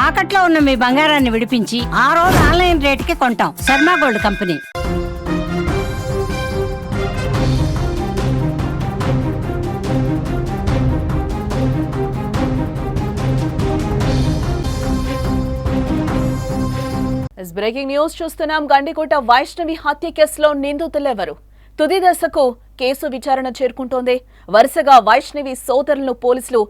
తాకట్లో ఉన్న మీ బంగారాన్ని విడిపించి ఆ రోజు ఆన్లైన్ రేటుకి కొంటాం. Sharma gold company. Breaking news చూస్తున్నాం. గండికోట వైష్ణవి హత్య కేసులో నిందితులెవరు? తుది దశకు కేసు విచారణ చేరుకుంటోంది. వరుసగా వైష్ణవి సోదరులను పోలీసులు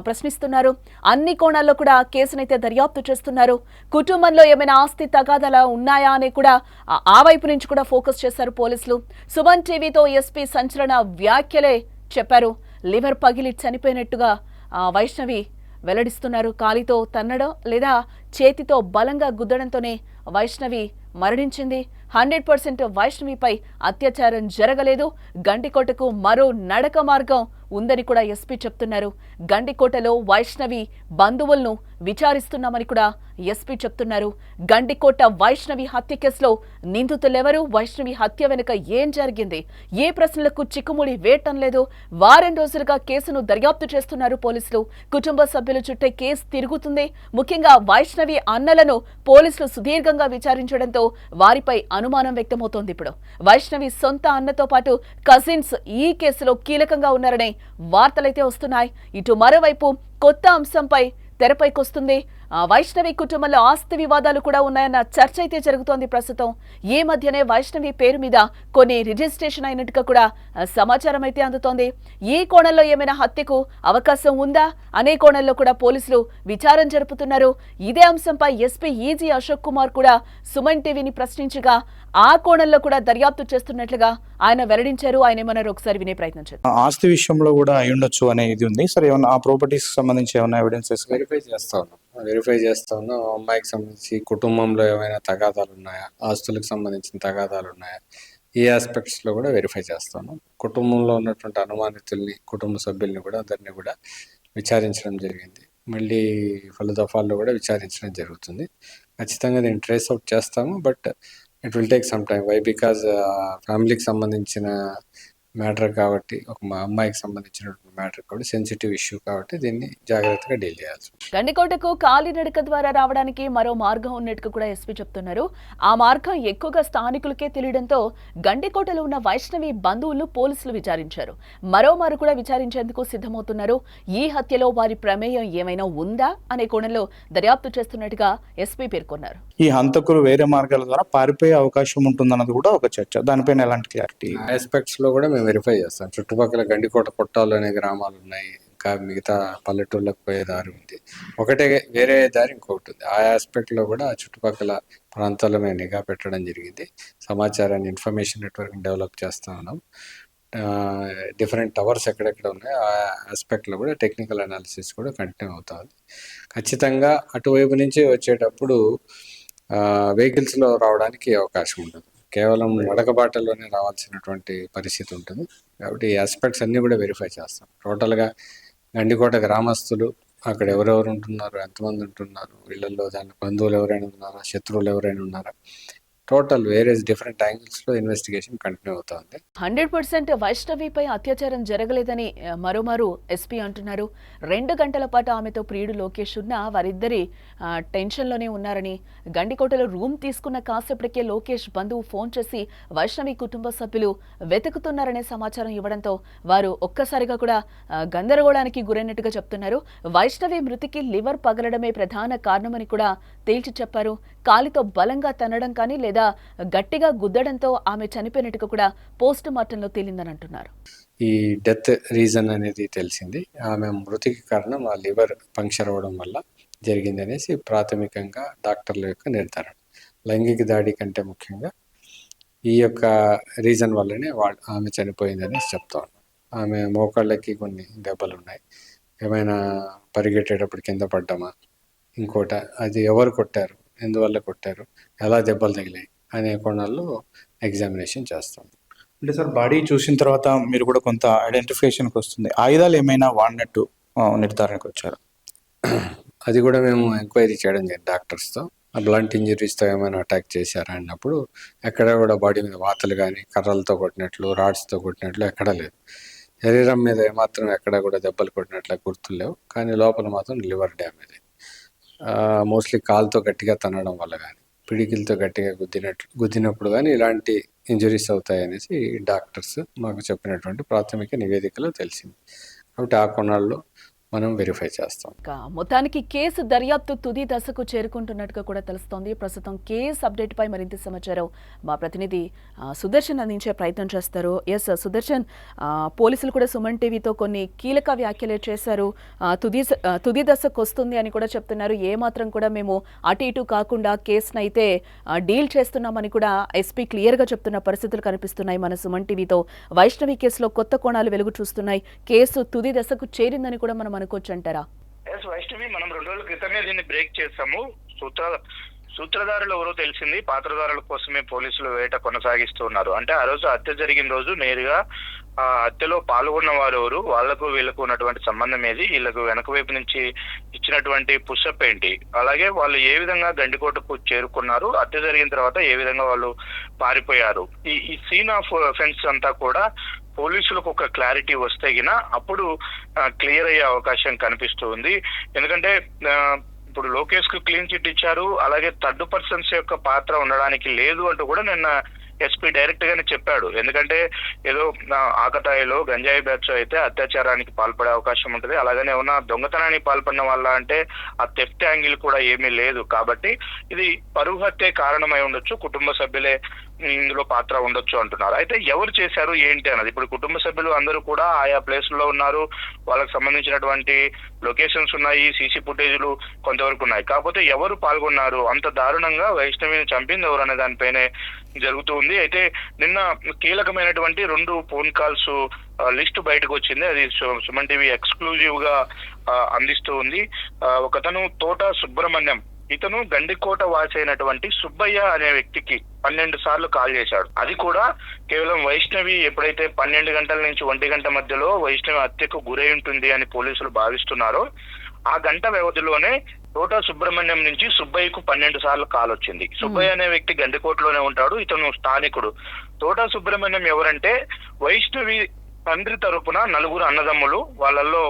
ప్రశ్నిస్తున్నారు. అన్ని కోణాల్లో కూడా కేసునైతే దర్యాప్తు చేస్తున్నారు. కుటుంబంలో ఏమైనా ఆస్తి తగాదాలు ఉన్నాయా అని కూడా ఆ వైపు నుంచి కూడా ఫోకస్ చేశారు పోలీసులు. సుమన్ టీవీతో ఎస్పీ సంచలన వ్యాఖ్యలే చెప్పారు. లివర్ పగిలి చనిపోయినట్టుగా వైష్ణవి వెల్లడిస్తున్నారు. కాలితో తన్నడం లేదా చేతితో బలంగా గుద్దడంతోనే వైష్ణవి మరణించింది. 100% వైష్ణవిపై అత్యాచారం జరగలేదు. గండికోటకు మరో నడక మార్గం ఉందని కూడా ఎస్పీ చెప్తున్నారు. గండికోటలో వైష్ణవి బంధువులను విచారిస్తున్నామని కూడా ఎస్పీ చెప్తున్నారు. గండికోట వైష్ణవి హత్య కేసులో నిందితులెవరు? వైష్ణవి హత్య వెనుక ఏం జరిగింది? ఏ ప్రశ్నలకు చిక్కుముడి వేయటం లేదు. వారం రోజులుగా కేసును దర్యాప్తు చేస్తున్నారు పోలీసులు. కుటుంబ సభ్యుల చుట్టే కేసు తిరుగుతుంది. ముఖ్యంగా వైష్ణవి అన్నలను పోలీసులు సుదీర్ఘంగా విచారించడంతో వారిపై అనుమానం వ్యక్తమవుతోంది. ఇప్పుడు వైష్ణవి సొంత అన్నతో పాటు కజిన్స్ ఈ కేసులో కీలకంగా ఉన్నారనే వార్తలైతే వస్తున్నాయి. ఇటు మరోవైపు కొత్త అంశంపై తెరపైకొస్తుంది. వైష్ణవి కుటుంబంలో ఆస్తి వివాదాలు కూడా ఉన్నాయన్న చర్చ అయితే జరుగుతోంది ప్రస్తుతం. ఈ మధ్యనే వైష్ణవి పేరు మీద కొన్ని రిజిస్ట్రేషన్ అయినట్టుగా కూడా సమాచారం అయితే అందుతోంది. ఈ కోణంలో ఏమైనా హత్యకు అవకాశం ఉందా అనే కోణంలో కూడా పోలీసులు విచారణ జరుపుతున్నారు. ఇదే అంశంపై ఎస్పీ ఈజీ అశోక్ కుమార్ కూడా సుమన్ టీవీని ప్రశ్నించగా ఆ కోణంలో కూడా దర్యాప్తు చేస్తున్నట్లుగా ఆయన వెల్లడించారు. ఆయన ఏమన్నారు ఒకసారి వినే ప్రయత్నం చేద్దాం. ఆస్తి విషయంలో కూడా అయ్యుండొచ్చు అనే ఇది ఉంది సార్. ఏమన్నా ఆ ప్రాపర్టీస్ సంబంధించి ఏమైనా ఎవిడెన్సెస్ వెరిఫై చేస్తా ఉన్నాం. అమ్మాయికి సంబంధించి కుటుంబంలో ఏమైనా తగాదాలు ఉన్నాయా, ఆస్తులకు సంబంధించిన తగాదాలు ఉన్నాయా, ఈ ఆస్పెక్ట్స్ లో కూడా వెరిఫై చేస్తాను. కుటుంబంలో ఉన్నటువంటి అనుమానితుల్ని, కుటుంబ సభ్యుల్ని కూడా అందరినీ కూడా విచారించడం జరిగింది. మళ్ళీ పలు దఫాల్లో కూడా విచారించడం జరుగుతుంది. ఖచ్చితంగా దీన్ని ట్రేస్ అవుట్ చేస్తాము. But it will take some time. Why? Because ఫ్యామిలీకి సంబంధించిన మ్యాటర్ కాబట్టి, ఒక మా అమ్మాయికి సంబంధించినటువంటి మ్యాటర్ కూడా సెన్సిటివ్ ఇష్యూ కాబట్టి దీన్ని జాగ్రత్తగా డీల్ చేయాల్సి. గండికోటకు కాలినడక ద్వారా రావడానికి మరో మార్గం ఉన్నట్టుగా కూడా ఎస్పీ చెప్తున్నారు. ఆ మార్గం ఎక్కువగా స్థానికులకే తెలియడంతో గండికోటలో ఉన్న వైష్ణవి బంధువులు పోలీసులు విచారించారు. మరోమారు కూడా విచారించేందుకు సిద్ధమవుతున్నారు. ఈ హత్యలో వారి ప్రమేయం ఏమైనా ఉందా అనే కోణంలో దర్యాప్తు చేస్తున్నట్టుగా ఎస్పీ పేర్కొన్నారు. ఈ హంతకులు వేరే మార్గాల ద్వారా పారిపోయే అవకాశం ఉంటుందన్నది కూడా ఒక చర్చ. దానిపైన ఎలాంటి క్లారిటీ? ఆస్పెక్ట్స్ లో కూడా మేము వెరిఫై చేస్తాం. చుట్టుపక్కల గండికోట కొట్టాలు అనే గ్రామాలు ఉన్నాయి. ఇంకా మిగతా పల్లెటూళ్ళకు పోయే దారి ఉంది. ఒకటే వేరే దారి ఇంకొకటి ఉంది. ఆ ఆస్పెక్ట్ లో కూడా చుట్టుపక్కల ప్రాంతాల్లో మేము నిఘా పెట్టడం జరిగింది. సమాచారాన్ని, ఇన్ఫర్మేషన్ నెట్వర్క్ డెవలప్ చేస్తా ఉన్నాం. డిఫరెంట్ టవర్స్ ఎక్కడెక్కడ ఉన్నాయో ఆ ఆస్పెక్ట్లో కూడా టెక్నికల్ అనాలిసిస్ కూడా కంటిన్యూ అవుతుంది. ఖచ్చితంగా అటువైపు నుంచి వచ్చేటప్పుడు వెహికల్స్లో రావడానికి అవకాశం ఉండదు. కేవలం నడకబాటలోనే రావాల్సినటువంటి పరిస్థితి ఉంటుంది. కాబట్టి ఈ ఆస్పెక్ట్స్ అన్నీ కూడా వెరిఫై చేస్తాం. టోటల్గా గండికోట గ్రామస్తులు అక్కడ ఎవరెవరు ఉంటున్నారు, ఎంతమంది ఉంటున్నారు, వీళ్ళల్లో దాని బంధువులు ఎవరైనా ఉన్నారా, శత్రువులు ఎవరైనా ఉన్నారా, టోటల్ వేరియస్ డిఫరెంట్ యాంగిల్స్ లో ఇన్వెస్టిగేషన్ కంటిన్యూ అవుతుంది. 100% వైష్ణవిపై అత్యాచారం జరగలేదని మరోమారు ఎస్పీ అంటున్నారు. 2 గంటల పాటు ఆమెతో ప్రియుడు లోకేష్ ఉన్న వారిద్దరి టెన్షన్లోనే ఉన్నారని, గండికోటలో రూమ్ తీసుకున్న కాసేపటికే లోకేష్ బంధువు ఫోన్ చేసి వైష్ణవి కుటుంబ సభ్యులు వెతుకుతున్నారనే సమాచారం ఇవ్వడంతో వారు ఒక్కసారిగా కూడా గందరగోళానికి గురైనట్టుగా చెప్తున్నారు. వైష్ణవి మృతికి లివర్ పగలడమే ప్రధాన కారణమని కూడా తేల్చి చెప్పారు. కాలితో బలంగా తన్నడం కానీ లేదా గట్టిగా గుద్దడంతో ఆమె చనిపోయినట్టుగా కూడా పోస్ట్ మార్టంలో తేలిందని అంటున్నారు. ఈ డెత్ రీజన్ అనేది తెలిసింది. ఆమె మృతికి కారణం ఆ లివర్ పంక్చర్ అవ్వడం వల్ల జరిగింది అనేసి ప్రాథమికంగా డాక్టర్ల యొక్క నిర్ధారణ. లైంగిక దాడి కంటే ముఖ్యంగా ఈ యొక్క రీజన్ వల్లనే ఆమె చనిపోయిందని చెప్తా ఉన్నాం. ఆమె మోకాళ్ళకి కొన్ని దెబ్బలు ఉన్నాయి. ఏమైనా పరిగెట్టేటప్పుడు కింద పడ్డామా, ఇంకోట అది ఎవరు కొట్టారు, ఎందువల్ల కొట్టారు, ఎలా దెబ్బలు తగిలాయి అనే కోణాల్లో ఎగ్జామినేషన్ చేస్తాం. అంటే సార్, బాడీ చూసిన తర్వాత మీరు కూడా కొంత ఐడెంటిఫికేషన్కి వస్తుంది. ఆయుధాలు ఏమైనా వాడినట్టు నిర్ధారణకు వచ్చారు? అది కూడా మేము ఎంక్వైరీ చేయడం జరిగింది డాక్టర్స్తో. బ్లంట్ ఇంజరీస్తో ఏమైనా అటాక్ చేశారా అన్నప్పుడు ఎక్కడ కూడా బాడీ మీద వాతలు కానీ, కర్రలతో కొట్టినట్లు, రాడ్స్తో కొట్టినట్లు ఎక్కడా లేదు. శరీరం మీద ఏమాత్రం ఎక్కడ కూడా దెబ్బలు కొట్టినట్లు గుర్తులు లేవు. కానీ లోపల మాత్రం లివర్ డ్యామేజ్. మోస్ట్లీ కాలుతో గట్టిగా తన్నడం వల్ల కానీ పిడికిలతో గట్టిగా గుద్దినప్పుడు కానీ ఇలాంటి ఇంజరీస్ అవుతాయి అనేసి డాక్టర్స్ మాకు చెప్పినటువంటి ప్రాథమిక నివేదికలో తెలిసింది. కాబట్టి ఆ కోణాల్లో మనం వెరిఫై చేస్తాం. మొత్తానికి కేసు దర్యాప్తు తుది దశకు చేరుకుంటున్నట్టుగా కూడా తెలుస్తోంది. ప్రస్తుతం కేసు అప్డేట్ పై మరింత సమాచారం మా ప్రతినిధి సుదర్శన్ అందించే ప్రయత్నం చేస్తారు. ఎస్ సుదర్శన్, పోలీసులు కూడా సుమన్ టీవీతో కొన్ని కీలక వ్యాఖ్యలు చేశారు. తుది దశకు వస్తుంది అని కూడా చెప్తున్నారు. ఏమాత్రం కూడా మేము అటు ఇటు కాకుండా కేసును అయితే డీల్ చేస్తున్నామని కూడా ఎస్పీ క్లియర్ గా చెప్తున్న పరిస్థితులు కనిపిస్తున్నాయి మన సుమన్ టీవీతో. వైష్ణవి కేసులో కొత్త కోణాలు వెలుగు చూస్తున్నాయి. కేసు తుది దశకు చేరిందని కూడా మనం అనుకోవచ్చు అంటారా? వైష్ణవి, మనం 2 రోజుల క్రితమే దీన్ని బ్రేక్ చేసాము. సూత్రధారులు ఎవరో తెలిసింది. పాత్రధారుల కోసమే పోలీసులు వేట కొనసాగిస్తూ ఉన్నారు. అంటే ఆ రోజు హత్య జరిగిన రోజు నేరుగా ఆ హత్యలో పాల్గొన్న వారు ఎవరు, వాళ్లకు వీళ్లకు ఉన్నటువంటి సంబంధం ఏది, వీళ్లకు వెనక వైపు నుంచి ఇచ్చినటువంటి పుషప్ ఏంటి, అలాగే వాళ్ళు ఏ విధంగా గండికోటకు చేరుకున్నారు, హత్య జరిగిన తర్వాత ఏ విధంగా వాళ్ళు పారిపోయారు, ఈ సీన్ ఆఫ్ అఫెన్స్ అంతా కూడా పోలీసులకు ఒక క్లారిటీ వస్తే గిన అప్పుడు క్లియర్ అయ్యే అవకాశం కనిపిస్తూ ఉంది. ఎందుకంటే ఇప్పుడు లోకేష్ కు క్లీన్ చిట్ ఇచ్చారు, అలాగే థర్డ్ పర్సన్స్ యొక్క పాత్ర ఉండడానికి లేదు అంటూ కూడా నిన్న ఎస్పీ డైరెక్ట్ గానే చెప్పాడు. ఎందుకంటే ఏదో ఆకతాయిలో గంజాయి బ్యాచ్ అయితే అత్యాచారానికి పాల్పడే అవకాశం ఉంటుంది, అలాగనే ఉన్న దొంగతనానికి పాల్పడిన వాళ్ళ అంటే ఆ థెఫ్ట్ యాంగిల్ కూడా ఏమీ లేదు. కాబట్టి ఇది పరువు హత్యే కారణమై ఉండొచ్చు, కుటుంబ సభ్యులే ఇందులో పాత్ర ఉండొచ్చు అంటున్నారు. అయితే ఎవరు చేశారు ఏంటి అన్నది, ఇప్పుడు కుటుంబ సభ్యులు అందరూ కూడా ఆయా ప్లేసుల్లో ఉన్నారు, వాళ్ళకి సంబంధించినటువంటి లొకేషన్స్ ఉన్నాయి, సీసీ ఫుటేజ్లు కొంతవరకు ఉన్నాయి. కాకపోతే ఎవరు పాల్గొన్నారు, అంత దారుణంగా వైష్ణవిని చంపింది ఎవరు అనే దానిపైనే జరుగుతూ ఉంది. అయితే నిన్న కీలకమైనటువంటి 2 ఫోన్ కాల్స్ లిస్ట్ బయటకు వచ్చింది. అది సుమన్ టీవీ ఎక్స్క్లూజివ్ గా అందిస్తూ ఉంది. ఒకతను తోట సుబ్రహ్మణ్యం, ఇతను గండికోట వాసి అయినటువంటి సుబ్బయ్య అనే వ్యక్తికి 12 సార్లు కాల్ చేశాడు. అది కూడా కేవలం వైష్ణవి ఎప్పుడైతే 12 గంటల నుంచి 1 గంట మధ్యలో వైష్ణవి హత్యకు గురై ఉంటుంది అని పోలీసులు భావిస్తున్నారో ఆ గంట వ్యవధిలోనే తోట సుబ్రహ్మణ్యం నుంచి సుబ్బయ్యకు 12 సార్లు కాల్ వచ్చింది. సుబ్బయ్య అనే వ్యక్తి గండికోటలోనే ఉంటాడు, ఇతను స్థానికుడు. తోట సుబ్రహ్మణ్యం ఎవరంటే వైష్ణవి తండ్రి తరపున 4 అన్నదమ్ములు, వాళ్ళల్లో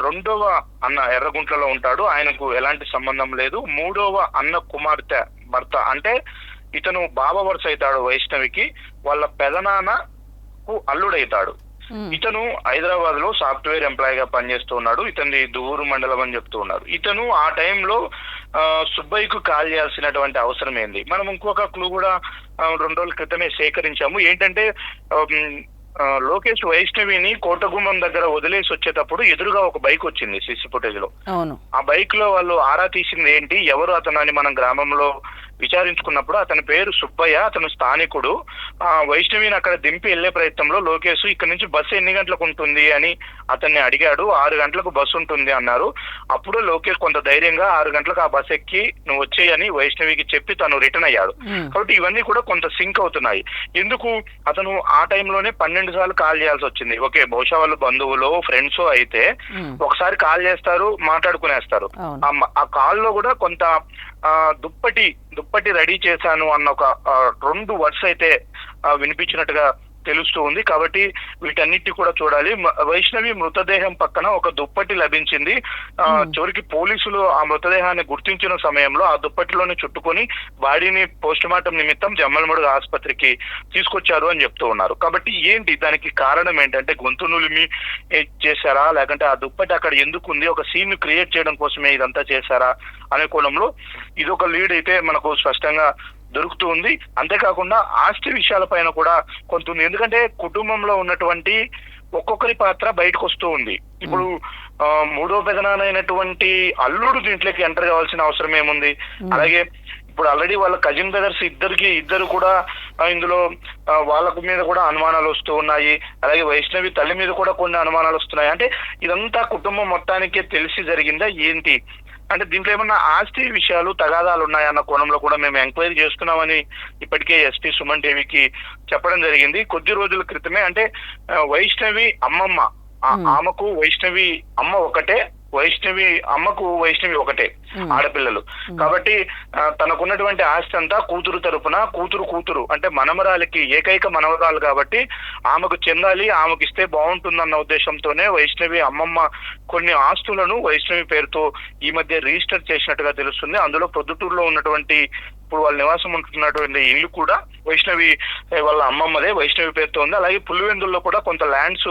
2వ అన్న ఎర్రగుంట్లలో ఉంటాడు, ఆయనకు ఎలాంటి సంబంధం లేదు. 3వ అన్న కుమార్తె భర్త, అంటే ఇతను బావ వరుస అవుతాడు వైష్ణవికి, వాళ్ళ పెదనాన్నకు అల్లుడైతాడు. ఇతను హైదరాబాద్ లో సాఫ్ట్వేర్ ఎంప్లాయ్ గా పనిచేస్తూ ఉన్నాడు. ఇతని దువ్వూరు మండలం అని చెప్తూ ఉన్నారు. ఇతను ఆ టైంలో సుబ్బయ్యకు కాల్ చేయాల్సినటువంటి అవసరం ఏంది. మనం ఇంకొక క్లూ కూడా 2 రోజుల క్రితమే సేకరించాము. ఏంటంటే లోకేష్ వైష్ణవిని కోటగుమ్మం దగ్గర వదిలేసి వచ్చేటప్పుడు ఎదురుగా ఒక బైక్ వచ్చింది సీసీ ఫుటేజ్ లో. ఆ బైక్ లో వాళ్ళు ఆరా తీసింది ఏంటి, ఎవరు అతను అని మనం గ్రామంలో విచారించుకున్నప్పుడు అతని పేరు సుబ్బయ్య, అతను స్థానికుడు. వైష్ణవిని అక్కడ దింపి వెళ్లే ప్రయత్నంలో లోకేష్ ఇక్కడ నుంచి బస్సు ఎన్ని గంటలకు ఉంటుంది అని అతన్ని అడిగాడు. 6 గంటలకు బస్సు ఉంటుంది అన్నారు. అప్పుడు లోకేష్ కొంత ధైర్యంగా 6 గంటలకు ఆ బస్ ఎక్కి నువ్వు వచ్చేయని వైష్ణవికి చెప్పి తను రిటర్న్ అయ్యాడు. కాబట్టి ఇవన్నీ కూడా కొంత సింక్ అవుతున్నాయి. ఎందుకు అతను ఆ టైంలోనే 12 సార్లు కాల్ చేయాల్సి వచ్చింది. ఓకే, బహుశా వాళ్ళు బంధువులు ఫ్రెండ్స్ అయితే ఒకసారి కాల్ చేస్తారు, మాట్లాడుకునేస్తారు. ఆ కాల్ లో కూడా కొంత దుప్పటి రెడీ చేశాను అన్న ఒక 2 వర్డ్స్ అయితే వినిపించినట్టుగా తెలుస్తూ ఉంది. కాబట్టి వీటన్నిటి కూడా చూడాలి. వైష్ణవి మృతదేహం పక్కన ఒక దుప్పటి లభించింది. చివరికి పోలీసులు ఆ మృతదేహాన్ని గుర్తించిన సమయంలో ఆ దుప్పటిలోనే చుట్టుకొని బాడీని పోస్ట్ మార్టం నిమిత్తం జమ్మలమడుగు ఆసుపత్రికి తీసుకొచ్చారు అని చెప్తూ ఉన్నారు. కాబట్టి ఏంటి దానికి కారణం ఏంటంటే గొంతు నులిమి చేశారా, లేకంటే ఆ దుప్పటి అక్కడ ఎందుకు ఉంది, ఒక సీన్ క్రియేట్ చేయడం కోసమే ఇదంతా చేశారా అనే కోణంలో ఇదొక లీడ్ అయితే మనకు స్పష్టంగా దొరుకుతూ ఉంది. అంతేకాకుండా ఆస్తి విషయాలపైన కూడా కొంత ఉంది. ఎందుకంటే కుటుంబంలో ఉన్నటువంటి ఒక్కొక్కరి పాత్ర బయటకు వస్తూ ఉంది. ఇప్పుడు 3వ పెదనాన్నైనటువంటి అల్లుడు దీంట్లోకి ఎంటర్ కావాల్సిన అవసరం ఏముంది. అలాగే ఇప్పుడు ఆల్రెడీ వాళ్ళ కజిన్ బ్రదర్స్ ఇద్దరు కూడా ఇందులో వాళ్ళకు మీద కూడా అనుమానాలు వస్తూ ఉన్నాయి. అలాగే వైష్ణవి తల్లి మీద కూడా కొన్ని అనుమానాలు వస్తున్నాయి. అంటే ఇదంతా కుటుంబం మొత్తానికే తెలిసి జరిగిందా ఏంటి అంటే దీంట్లో ఏమన్నా ఆస్తి విషయాలు తగాదాలు ఉన్నాయన్న కోణంలో కూడా మేము ఎంక్వైరీ చేస్తున్నామని ఇప్పటికే ఎస్పీ సుమన్ టీవీకి చెప్పడం జరిగింది. కొద్ది రోజుల క్రితమే అంటే వైష్ణవి అమ్మమ్మ, ఆమెకు వైష్ణవి అమ్మ ఒకటే, వైష్ణవి ఒకటే ఆడపిల్లలు కాబట్టి తనకున్నటువంటి ఆస్తి అంతా కూతురు తరపున కూతురు అంటే మనమరాలికి ఏకైక మనమరాలు కాబట్టి ఆమెకు చెందాలి, ఆమెకు ఇస్తే బాగుంటుందన్న ఉద్దేశంతోనే వైష్ణవి అమ్మమ్మ కొన్ని ఆస్తులను వైష్ణవి పేరుతో ఈ మధ్య రిజిస్టర్ చేసినట్టుగా తెలుస్తుంది. అందులో ప్రొద్దుటూరులో ఉన్నటువంటి ఇప్పుడు వాళ్ళ నివాసం ఉంటున్నటువంటి ఇల్లు కూడా వైష్ణవి వాళ్ళ అమ్మమ్మదే, వైష్ణవి పేరుతో ఉంది. అలాగే పులివెందుల్లో కూడా కొంత ల్యాండ్స్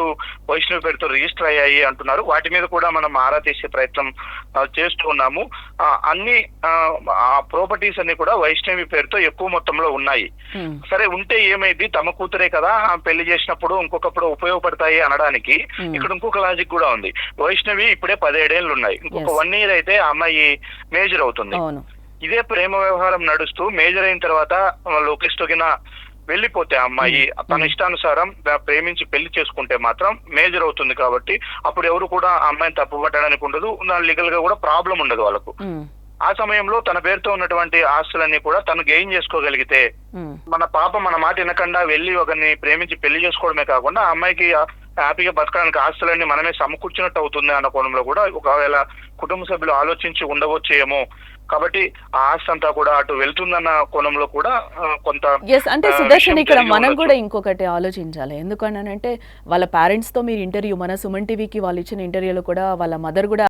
వైష్ణవి పేరుతో రిజిస్టర్ అయ్యాయి అంటున్నారు. వాటి మీద కూడా మనం ఆరా తీసే ప్రయత్నం చేస్తూ ఉన్నాము. అన్ని ప్రాపర్టీస్ అన్ని కూడా వైష్ణవి పేరుతో ఎక్కువ మొత్తంలో ఉన్నాయి. సరే ఉంటే ఏమైంది, తమ కూతురే కదా పెళ్లి చేసినప్పుడు ఇంకొకప్పుడు ఉపయోగపడతాయి అనడానికి ఇక్కడ ఇంకొక లాజిక్ కూడా ఉంది. వైష్ణవి ఇప్పుడే 17 ఏళ్ళు ఉన్నాయి, ఇంకొక 1 year అయితే ఆ అమ్మాయి మేజర్ అవుతుంది. ఇదే ప్రేమ వ్యవహారం నడుస్తూ మేజర్ అయిన తర్వాత లోకేష్ తొగిన వెళ్ళిపోతే అమ్మాయి తన ఇష్టానుసారం ప్రేమించి పెళ్లి చేసుకుంటే మాత్రం మేజర్ అవుతుంది. కాబట్టి అప్పుడు ఎవరు కూడా ఆ అమ్మాయిని తప్పుపట్టడానికి ఉండదు, లీగల్ గా కూడా ప్రాబ్లం ఉండదు వాళ్ళకు. ఆ సమయంలో తన పేరుతో ఉన్నటువంటి ఆస్తులన్నీ కూడా తను గెయిన్ చేసుకోగలిగితే మన పాప మన మాట వినకుండా వెళ్ళి ఒకరిని ప్రేమించి పెళ్లి చేసుకోవడమే కాకుండా ఆ అమ్మాయికి హ్యాపీగా బతకడానికి ఆస్తులన్నీ మనమే సమకూర్చినట్టు అవుతుంది అన్న కోణంలో కూడా ఒకవేళ కుటుంబ సభ్యులు ఆలోచించి ఉండవచ్చేమో. కాబట్టి ఆ ఆస్తి అంతా కూడా అటు వెళ్తుందన్న కోణంలో కూడా కొంత అంటే సుదర్శన్ ఇక్కడ మనం కూడా ఇంకొకటి ఆలోచించాలి. ఎందుకనంటే వాళ్ళ పేరెంట్స్ తో మీరు ఇంటర్వ్యూ మన సుమన్ టీవీకి వాళ్ళు ఇచ్చిన ఇంటర్వ్యూలో కూడా వాళ్ళ మదర్ కూడా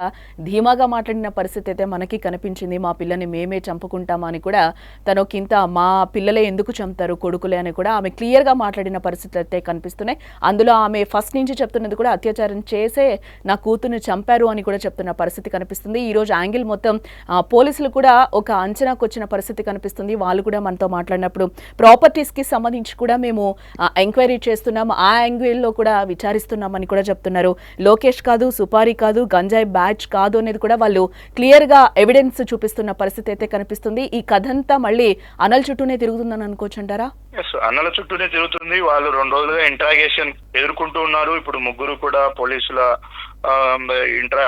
ధీమాగా మాట్లాడిన పరిస్థితి అయితే మనకి కనిపించింది. మా పిల్లని మేమే చంపుకుంటామా అని కూడా తనొకింత మా పిల్లలే ఎందుకు చంపుతారు కొడుకులే అని కూడా ఆమె క్లియర్ గా మాట్లాడిన పరిస్థితులు అయితే కనిపిస్తున్నాయి. అందులో ఆమె ఫస్ట్ నుంచి చెప్తున్నది కూడా అత్యాచారం చేసే నా కూతుర్ని చంపారు అని కూడా చెప్తున్న పరిస్థితి కనిపిస్తుంది. ఈ రోజు యాంగిల్ మొత్తం పోలీసులు కూడా ఒక అంచనాకు వచ్చిన పరిస్థితి కనిపిస్తుంది. వాళ్ళు కూడా మనతో మాట్లాడినప్పుడు ప్రాపర్టీస్ కి సంబంధించి కూడా మేము ఎంక్వైరీ చేస్తున్నాం, ఆ యాంగిల్లో కూడా విచారిస్తున్నామని కూడా చెప్తున్నారు. లోకేష్ కాదు, సుపారీ కాదు, గంజాయి బ్యాచ్ కాదు అనేది కూడా వాళ్ళు క్లియర్ గా ఎవిడెన్స్ చూపిస్తున్న పరిస్థితి అయితే కనిపిస్తుంది. ఈ కథ అంతా మళ్ళీ అనల్ చుట్టూనే తిరుగుతుందని అనుకోవచ్చు అంటారా? అన్నల చుట్టూనే తిరుగుతుంది. వాళ్ళు 2 రోజులుగా ఇంట్రాగేషన్ ఎదుర్కొంటూ ఉన్నారు. ఇప్పుడు ముగ్గురు కూడా పోలీసుల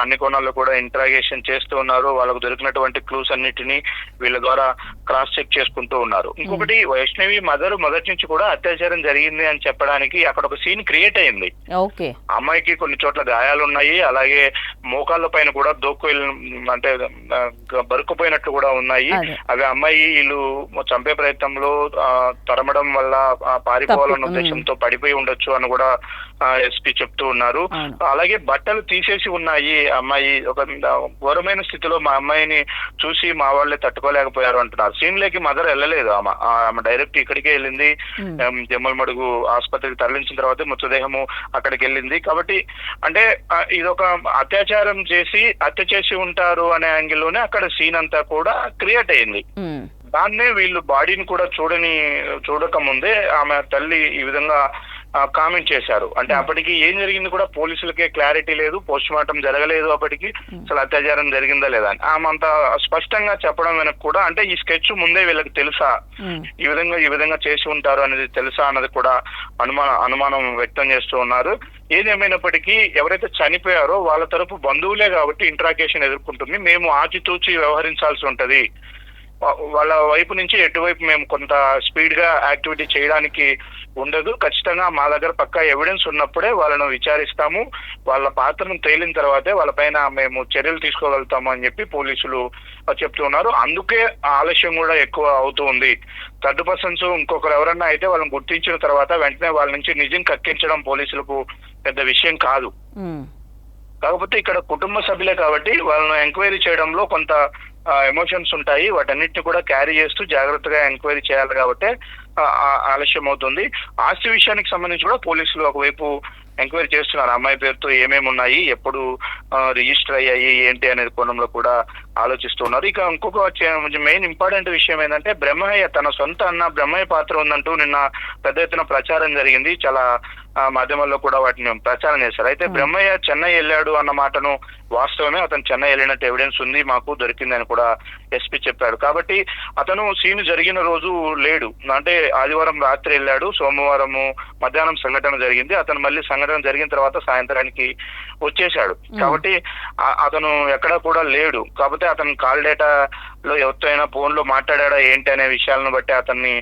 అన్ని కోణాల్లో కూడా ఇంట్రాగేషన్ చేస్తూ ఉన్నారు. వాళ్ళకు దొరికినటువంటి క్లూస్ అన్నిటినీ వీళ్ళ ద్వారా క్రాస్ చెక్ చేసుకుంటూ ఉన్నారు. ఇంకొకటి వైష్ణవి మదర్ మొదటి నుంచి కూడా అత్యాచారం జరిగింది అని చెప్పడానికి అక్కడ ఒక సీన్ క్రియేట్ అయింది. అమ్మాయికి కొన్ని చోట్ల గాయాలు ఉన్నాయి, అలాగే మోకాళ్ళ పైన కూడా అంటే బరుకుపోయినట్లు కూడా ఉన్నాయి. అవి అమ్మాయి వీళ్ళు చంపే ప్రయత్నంలో తరమడం వల్ల పారిపోవాలన్న ఉద్దేశంతో పడిపోయి ఉండొచ్చు అని కూడా ఎస్పీ చెప్తూ ఉన్నారు. అలాగే బట్టలు తీసేసి ఉన్నాయి. అమ్మాయి ఒక ఘోరమైన స్థితిలో మా అమ్మాయిని చూసి మా వాళ్ళే తట్టుకోలేకపోయారు అంటున్నారు. సీన్ లేకి మదర్ వెళ్ళలేదు, ఆమె డైరెక్ట్ ఇక్కడికే వెళ్ళింది. జమ్మలమడుగు ఆసుపత్రికి తరలించిన తర్వాత మృతదేహము అక్కడికి వెళ్ళింది. కాబట్టి అంటే ఇదొక అత్యాచారం చేసి హత్య చేసి ఉంటారు అనే యాంగిల్లోనే అక్కడ సీన్ అంతా కూడా క్రియేట్ అయింది. దాన్నే వీళ్ళు బాడీని కూడా చూడక ముందే ఆమె తల్లి ఈ విధంగా కామెంట్ చేశారు. అంటే అప్పటికి ఏం జరిగింది కూడా పోలీసులకే క్లారిటీ లేదు, పోస్ట్ మార్టం జరగలేదు, అప్పటికి అసలు అత్యాచారం జరిగిందా లేదా అని ఆమె అంత స్పష్టంగా చెప్పడం వెనక కూడా అంటే ఈ స్కెచ్ ముందే వీళ్ళకి తెలుసా, ఈ విధంగా చేసి ఉంటారు అనేది తెలుసా అన్నది కూడా అనుమానం వ్యక్తం చేస్తూ ఉన్నారు. ఏదేమైనప్పటికీ ఎవరైతే చనిపోయారో వాళ్ళ తరపు బంధువులే కాబట్టి ఇంట్రాగేషన్ ఎదుర్కొంటుంది. మేము ఆచితూచి వ్యవహరించాల్సి ఉంటది. వాళ్ళ వైపు నుంచి ఎటువైపు మేము కొంత స్పీడ్ గా యాక్టివిటీ చేయడానికి ఉండదు. ఖచ్చితంగా మా దగ్గర పక్కా ఎవిడెన్స్ ఉన్నప్పుడే వాళ్ళను విచారిస్తాము. వాళ్ళ పాత్రను తేలిన తర్వాతే వాళ్ళపైన మేము చర్యలు తీసుకోగలుగుతాము అని చెప్పి పోలీసులు చెప్తున్నారు. అందుకే ఆలస్యం కూడా ఎక్కువ అవుతూ ఉంది. థర్డ్ పర్సన్స్ ఇంకొకరు ఎవరన్నా అయితే వాళ్ళని గుర్తించిన తర్వాత వెంటనే వాళ్ళ నుంచి నిజం కక్కించడం పోలీసులకు పెద్ద విషయం కాదు. కాకపోతే ఇక్కడ కుటుంబ సభ్యులే కాబట్టి వాళ్ళను ఎంక్వైరీ చేయడంలో కొంత ఎమోషన్స్ ఉంటాయి. వాటన్నిటిని కూడా క్యారీ చేస్తూ జాగ్రత్తగా ఎంక్వైరీ చేయాలి కాబట్టి ఆలస్యం అవుతుంది. ఆస్తి విషయానికి సంబంధించి కూడా పోలీసులు ఒకవైపు ఎంక్వైరీ చేస్తున్నారు. అమ్మాయి పేరుతో ఏమేమి ఉన్నాయి, ఎప్పుడు రిజిస్టర్ అయ్యాయి, ఏంటి అనేది కోణంలో కూడా ఆలోచిస్తున్నారు. ఇక ఇంకొక మెయిన్ ఇంపార్టెంట్ విషయం ఏంటంటే బ్రహ్మయ్య తన సొంత అన్న బ్రహ్మయ్య పాత్ర ఉందంటూ నిన్న పెద్ద ఎత్తున ప్రచారం జరిగింది. చాలా మాధ్యమాల్లో కూడా వాటిని ప్రచారం చేశారు. అయితే బ్రహ్మయ్య చెన్నై వెళ్ళాడు అన్న మాటను వాస్తవమే, అతను చెన్నై వెళ్ళినట్టు ఎవిడెన్స్ ఉంది, మాకు దొరికిందని కూడా ఎస్పీ చెప్పాడు. కాబట్టి అతను సీన్ జరిగిన రోజు లేడు, అంటే ఆదివారం రాత్రి వెళ్ళాడు, సోమవారము మధ్యాహ్నం సంఘటన జరిగింది. అతను మళ్ళీ సంఘటన జరిగిన తర్వాత సాయంత్రానికి వచ్చేశాడు. కాబట్టి అతను ఎక్కడా కూడా లేడు. కాకపోతే అతను కాల్ డేటా లో ఎవరితో అయినా ఫోన్ లో మాట్లాడా ఏంటి అనే విషయాలను బట్టి అతన్ని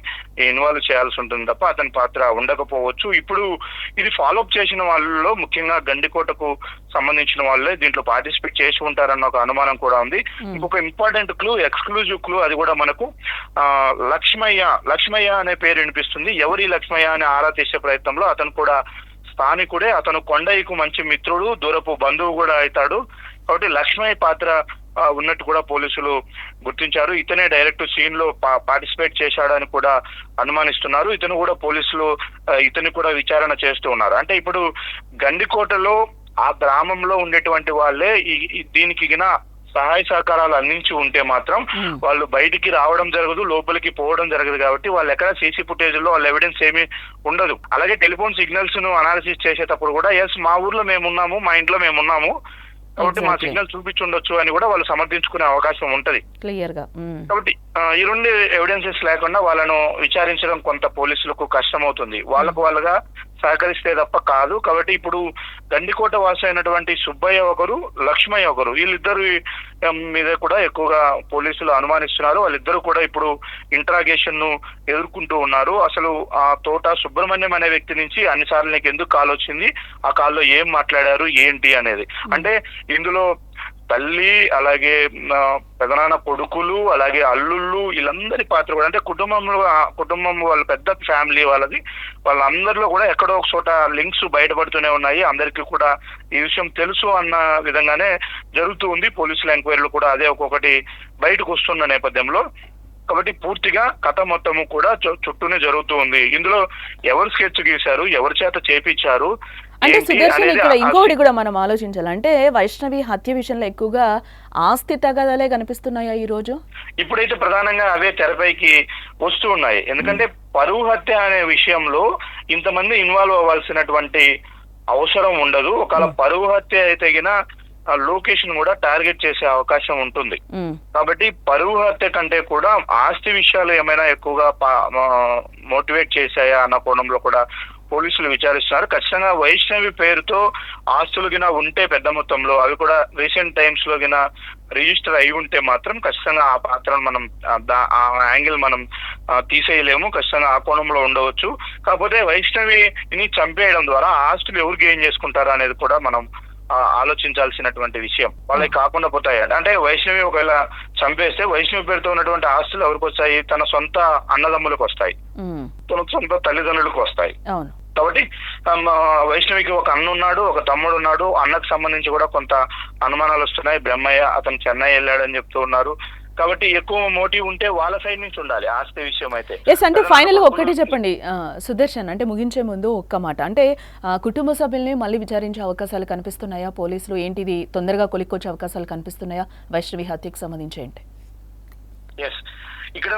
ఇన్వాల్వ్ చేయాల్సి ఉంటుంది తప్ప అతని పాత్ర ఉండకపోవచ్చు. ఇప్పుడు ఇది ఫాలోఅప్ చేసిన వాళ్ళలో ముఖ్యంగా గండికోటకు సంబంధించిన వాళ్ళే దీంట్లో పార్టిసిపేట్ చేసి ఉంటారన్న ఒక అనుమానం కూడా ఉంది. ఇంకొక ఇంపార్టెంట్ క్లూ, ఎక్స్క్లూజివ్ క్లూ, అది కూడా మనకు లక్ష్మయ్య అనే పేరు వినిపిస్తుంది. ఎవరి లక్ష్మయ్య అని ఆరా తీసే ప్రయత్నంలో అతను కూడా స్థానికుడే, అతను కొండయ్యకు మంచి మిత్రుడు, దూరపు బంధువు కూడా అవుతాడు. కాబట్టి లక్ష్మయ్య పాత్ర ఉన్నట్టు కూడా పోలీసులు గుర్తించారు. ఇతనే డైరెక్ట్ సీన్ లో పార్టిసిపేట్ చేశాడని కూడా అనుమానిస్తున్నారు. ఇతను కూడా పోలీసులు ఇతని కూడా విచారణ చేస్తూ ఉన్నారు. అంటే ఇప్పుడు గండికోటలో ఆ గ్రామంలో ఉండేటువంటి వాళ్ళే దీనికి సహాయ సహకారాలు అందించి ఉంటే మాత్రం వాళ్ళు బయటికి రావడం జరగదు, లోపలికి పోవడం జరగదు. కాబట్టి వాళ్ళు ఎక్కడ సీసీ ఫుటేజ్ లో వాళ్ళ ఎవిడెన్స్ ఏమీ ఉండదు. అలాగే టెలిఫోన్ సిగ్నల్స్ ను అనాలిసిస్ చేసేటప్పుడు కూడా ఎస్ మా ఊర్లో మేమున్నాము, మా ఇంట్లో మేమున్నాము కాబట్టి మా సిగ్నల్ చూపించుండొచ్చు అని కూడా వాళ్ళు సమర్థించుకునే అవకాశం ఉంటది క్లియర్ గా. కాబట్టి ఈ రెండు ఎవిడెన్సెస్ లేకుండా వాళ్ళను విచారించడం కొంత పోలీసులకు కష్టం అవుతుంది. వాళ్ళుగా సహకరిస్తే తప్ప కాదు. కాబట్టి ఇప్పుడు గండికోట వాసి అయినటువంటి సుబ్బయ్య ఒకరు, లక్ష్మయ్య ఒకరు, వీళ్ళిద్దరు మీద కూడా ఎక్కువగా పోలీసులు అనుమానిస్తున్నారు. వాళ్ళిద్దరూ కూడా ఇప్పుడు ఇంట్రాగేషన్ ను ఎదుర్కొంటూ ఉన్నారు. అసలు ఆ తోట సుబ్రహ్మణ్యం అనే వ్యక్తి నుంచి అన్నిసార్లు నీకు ఎందుకు కాల్ వచ్చింది, ఆ కాల్లో ఏం మాట్లాడారు ఏంటి అనేది. అంటే ఇందులో తల్లి, అలాగే పెదనాన్న కొడుకులు, అలాగే అల్లుళ్ళు, వీళ్ళందరి పాత్ర కూడా, అంటే కుటుంబం వాళ్ళ పెద్ద ఫ్యామిలీ వాళ్ళందరిలో కూడా ఎక్కడో ఒక చోట లింక్స్ బయటపడుతూనే ఉన్నాయి. అందరికీ కూడా ఈ విషయం తెలుసు అన్న విధంగానే జరుగుతూ ఉంది. పోలీసుల ఎంక్వైరీలు కూడా అదే ఒక్కొక్కటి బయటకు వస్తున్న నేపథ్యంలో కాబట్టి పూర్తిగా కథ మొత్తము కూడా చుట్టూనే జరుగుతూ ఉంది. ఇందులో ఎవరు స్కెచ్ గీశారు, ఎవరి చేత చేపించారు, అంటే సుదర్శన్ ఇక్కడ ఇంకోటి కూడా మనం ఆలోచించాలి. అంటే వైష్ణవి హత్య విషయంలో ఎక్కువగా ఆస్తి తగాదాలే కనిపిస్తున్నాయా ఈ రోజు? ఇప్పుడైతే ప్రధానంగా అవే తెరపైకి వస్తూ ఉన్నాయి. ఎందుకంటే పరువు హత్య అనే విషయంలో ఇంతమంది ఇన్వాల్వ్ అవ్వాల్సినటువంటి అవసరం ఉండదు. ఒకవేళ పరువు హత్య అయితే లొకేషన్ కూడా టార్గెట్ చేసే అవకాశం ఉంటుంది. కాబట్టి పరువు హత్య కంటే కూడా ఆస్తి విషయాలు ఏమైనా ఎక్కువగా మోటివేట్ చేశాయా అన్న కోణంలో కూడా పోలీసులు విచారిస్తున్నారు. ఖచ్చితంగా వైష్ణవి పేరుతో ఆస్తులు ఉంటే పెద్ద మొత్తంలో అవి కూడా రీసెంట్ టైమ్స్ లో రిజిస్టర్ అయి ఉంటే మాత్రం ఖచ్చితంగా ఆ పాత్రను మనం ఆ యాంగిల్ మనం తీసేయలేము. ఖచ్చితంగా ఆ కోణంలో ఉండవచ్చు. కాకపోతే వైష్ణవిని చంపేయడం ద్వారా ఆస్తులు ఎవరు గెయిన్ చేసుకుంటారా అనేది కూడా మనం ఆలోచించాల్సినటువంటి విషయం. వాళ్ళకి కాకుండా పోతాయి. అంటే వైష్ణవి ఒకవేళ చంపేస్తే వైష్ణవి పేరుతో ఉన్నటువంటి ఆస్తులు ఎవరికి వస్తాయి? తన సొంత అన్నదమ్ములకు వస్తాయి, తన సొంత తల్లిదండ్రులకు వస్తాయి. కాబట్టి వైష్ణవికి ఒక అన్న ఉన్నాడు, ఒక తమ్ముడు ఉన్నాడు. అన్నకు సంబంధించి కూడా కొంత అనుమానాలు వస్తున్నాయి. బ్రహ్మయ్య అతను చెన్నై వెళ్ళాడని చెప్తూ ఉన్నారు. కాబట్టి ఎక్కువ మోటివ్ ఉంటే వాళ్ళ సైడ్ నుంచి ఉండాలి ఆస్తి విషయం అయితే. అంటే ఫైనల్ గా ఒక్కటి చెప్పండి సుదర్శన్, అంటే ముగించే ముందు ఒక్క మాట, అంటే కుటుంబ సభ్యుల్ని మళ్ళీ విచారించే అవకాశాలు కనిపిస్తున్నాయా పోలీసులు? ఏంటిది తొందరగా కొలిక్కొచ్చే అవకాశాలు కనిపిస్తున్నాయా వైష్ణవి హత్యకు సంబంధించి? ఏంటి ఇక్కడ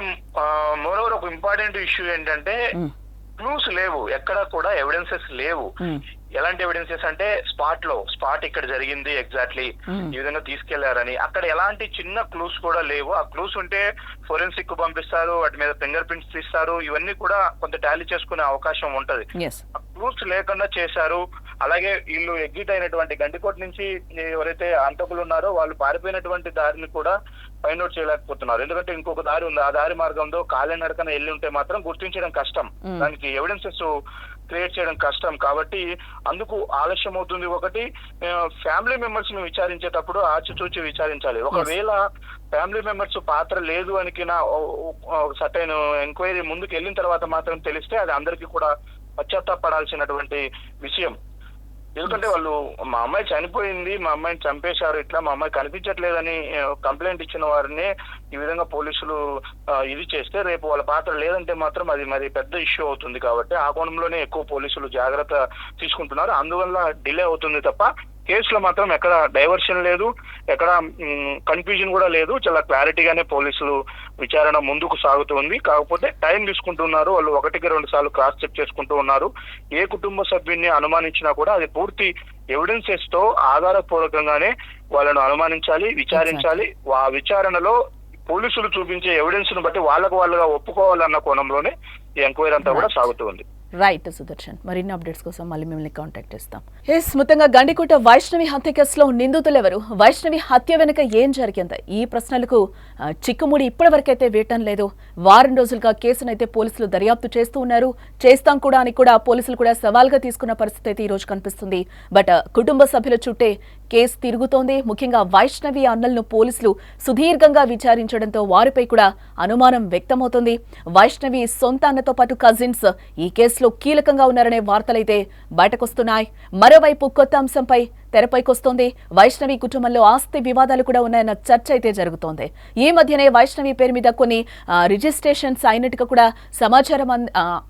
మోరోవర్ ఒక ఇంపార్టెంట్ ఇష్యూ ఏంటంటే క్లూస్ లేవు, ఎక్కడ కూడా ఎవిడెన్సెస్ లేవు. ఎలాంటి ఎవిడెన్సెస్ అంటే స్పాట్ ఇక్కడ జరిగింది ఎగ్జాక్ట్లీ ఈ విధంగా తీసుకెళ్లారని, అక్కడ ఎలాంటి చిన్న క్లూస్ కూడా లేవు. ఆ క్లూస్ ఉంటే ఫోరెన్సిక్ కు పంపిస్తారు, వాటి మీద ఫింగర్ ప్రింట్స్ తీస్తారు, ఇవన్నీ కూడా కొంత టాలీ చేసుకునే అవకాశం ఉంటది. ఆ క్లూస్ లేకుండా చేశారు. అలాగే వీళ్ళు ఎగ్జిట్ అయినటువంటి గండికోట నుంచి ఎవరైతే అంతకులు ఉన్నారో వాళ్ళు పారిపోయినటువంటి దారిని కూడా ఫైండ్ అవుట్ చేయలేకపోతున్నారు. ఎందుకంటే ఇంకొక దారి ఉంది, ఆ దారి మార్గంలో కాలినడకన వెళ్ళి ఉంటే మాత్రం గుర్తించడం కష్టం, దానికి ఎవిడెన్సెస్ క్రియేట్ చేయడం కష్టం. కాబట్టి అందుకు ఆలస్యం అవుతుంది. ఒకటి, ఫ్యామిలీ మెంబర్స్ ని విచారించేటప్పుడు ఆచితూచి విచారించాలి. ఒకవేళ ఫ్యామిలీ మెంబర్స్ పాత్ర లేదు అని సర్టైన్ ఎంక్వైరీ ముందుకు వెళ్ళిన తర్వాత మాత్రం తెలిస్తే అది అందరికీ కూడా పశ్చాత్తాపడాల్సినటువంటి విషయం. ఎందుకంటే వాళ్ళు మా అమ్మాయి చనిపోయింది, మా అమ్మాయిని చంపేశారు, ఇట్లా మా అమ్మాయి కనిపించట్లేదని కంప్లైంట్ ఇచ్చిన వారిని ఈ విధంగా పోలీసులు ఇది చేస్తే రేపు వాళ్ళ పాత్ర లేదంటే మాత్రం అది మరి పెద్ద ఇష్యూ అవుతుంది. కాబట్టి ఆ కోణంలోనే ఎక్కువ పోలీసులు జాగ్రత్త తీసుకుంటున్నారు. అందువల్ల డిలే అవుతుంది తప్ప కేసులో మాత్రం ఎక్కడ డైవర్షన్ లేదు, ఎక్కడ కన్ఫ్యూజన్ కూడా లేదు. చాలా క్లారిటీగానే పోలీసులు విచారణ ముందుకు సాగుతుంది. కాకపోతే టైం తీసుకుంటున్నారు. వాళ్ళు 1-2 సార్లు క్రాస్ చెక్ చేసుకుంటూ ఉన్నారు. ఏ కుటుంబ సభ్యున్ని అనుమానించినా కూడా అది పూర్తి ఎవిడెన్సెస్ తో ఆధారపూర్వకంగానే వాళ్ళను అనుమానించాలి, విచారించాలి. ఆ విచారణలో పోలీసులు చూపించే ఎవిడెన్స్ ను బట్టి వాళ్ళకు వాళ్ళుగా ఒప్పుకోవాలన్న కోణంలోనే ఈ ఎంక్వైరీ అంతా కూడా సాగుతూ ఉంది. రైట్ సుదర్శన్, మరిన్ని అప్డేట్స్ కోసం మళ్ళీ మిమ్మల్ని కాంటాక్ట్ చేస్తాం. మొత్తంగా గండికోట వైష్ణవి హత్య కేసులో నిందితులు ఎవరు, వైష్ణవి హత్య వెనుక ఏం జరిగింది, ఈ ప్రశ్నలకు చిక్కుముడి ఇప్పటివరకైతే వేయటం లేదు. వారం రోజులుగా కేసునైతే పోలీసులు దర్యాప్తు చేస్తూ ఉన్నారు. చేస్తాం కూడా అని కూడా పోలీసులు కూడా సవాల్గా తీసుకున్న పరిస్థితి అయితే ఈ రోజు కనిపిస్తుంది. బట్ కుటుంబ సభ్యుల చుట్టే కేసు తిరుగుతోంది. ముఖ్యంగా వైష్ణవి అన్నలను పోలీసులు సుదీర్ఘంగా విచారించడంతో వారిపై కూడా అనుమానం వ్యక్తమవుతుంది. వైష్ణవి సొంత అన్నతో పాటు కజిన్స్ ఈ కేసులో కీలకంగా ఉన్నారనే వార్తలైతే బయటకొస్తున్నాయి. మరోవైపు కొత్త అంశంపై తెరపైకొస్తోంది. వైష్ణవి కుటుంబంలో ఆస్తి వివాదాలు కూడా ఉన్నాయన్న చర్చ అయితే జరుగుతోంది. ఈ మధ్యనే వైష్ణవి పేరు మీద కొన్ని రిజిస్ట్రేషన్స్ అయినట్టుగా కూడా సమాచారం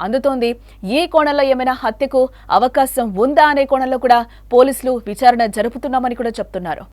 అందుతోంది. ఈ కోణంలో ఏమైనా హత్యకు అవకాశం ఉందా అనే కోణంలో కూడా పోలీసులు విచారణ జరుపుతున్నామని కూడా చెప్తున్నారు.